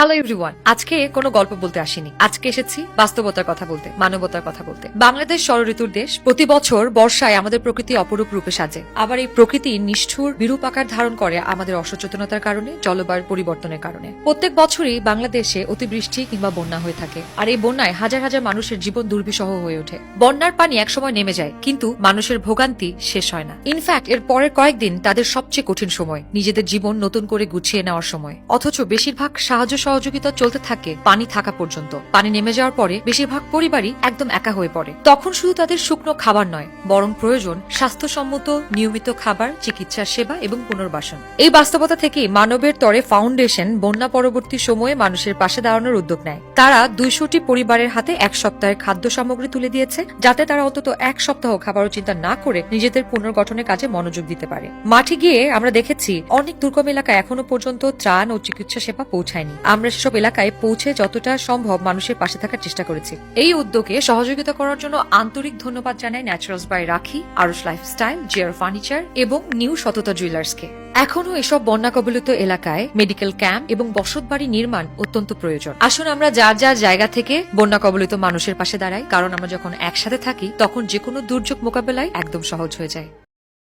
Hello everyone, আজকে কোনো গল্প বলতে আসিনি। আজকে এসেছি বাস্তবতার কথা বলতে, মানবতার কথা বলতে। বাংলাদেশ ষড়ঋতুর দেশ। প্রতি বছর বর্ষায় আমাদের প্রকৃতি অপরূপ রূপে সাজে। আবার এই প্রকৃতি নিষ্ঠুর বিরূপ আকার ধারণ করে আমাদের অসচেতনতার কারণে, জলবায়ুর পরিবর্তনের কারণে। প্রত্যেক বছরই বাংলাদেশে অতিবৃষ্টি কিংবা বন্যা হয়ে থাকে, আর এই বন্যায় হাজার হাজার মানুষের জীবন দুর্বিষহ হয়ে ওঠে। বন্যার পানি একসময় নেমে যায়, কিন্তু মানুষের ভোগান্তি শেষ হয় না। ইনফ্যাক্ট এর পরের কয়েকদিন তাদের সবচেয়ে কঠিন সময়, নিজেদের জীবন নতুন করে গুছিয়ে নেওয়ার সময়। অথচ বেশিরভাগ সাহায্য সহযোগিতা চলতে থাকে পানি থাকা পর্যন্ত। পানি নেমে যাওয়ার পরে বেশিরভাগ পরিবারই একদম একা হয়ে পড়ে। তখন শুধু তাদের শুকনো খাবার নয়, বরং প্রয়োজন স্বাস্থ্যসম্মত নিয়মিত খাবার, চিকিৎসা সেবা এবং পুনর্বাসন। এই বাস্তবতা থেকেই মানবের তরে ফাউন্ডেশন বন্যা পরবর্তী সময়ে মানুষের পাশে দাঁড়ানোর উদ্যোগ নেয়। তারা 200টি পরিবারের হাতে এক সপ্তাহের খাদ্য সামগ্রী তুলে দিয়েছে, যাতে তারা অন্তত এক সপ্তাহ খাবারও চিন্তা না করে নিজেদের পুনর্গঠনের কাজে মনোযোগ দিতে পারে। মাঠে গিয়ে আমরা দেখেছি অনেক দুর্গম এলাকায় এখনো পর্যন্ত ত্রাণ ও চিকিৎসা সেবা পৌঁছায়নি। আমরা সেসব এলাকায় পৌঁছে যতটা সম্ভব মানুষের পাশে থাকার চেষ্টা করেছি। এই উদ্যোগে সহযোগিতা করার জন্য আন্তরিক ধন্যবাদ জানাই ন্যাচারালস বাই রাখি, আরুষ লাইফস্টাইল, জিয়ার ফার্নিচার এবং নিউ সততা জুয়েলার্সকে। এখনো এসব বন্যা কবলিত এলাকায় মেডিকেল ক্যাম্প এবং বসতবাড়ি নির্মাণ অত্যন্ত প্রয়োজন। আসুন আমরা যার যার জায়গা থেকে বন্যা কবলিত মানুষের পাশে দাঁড়াই, কারণ আমরা যখন একসাথে থাকি তখন যে কোনো দুর্যোগ মোকাবেলায় একদম সহজ হয়ে যায়।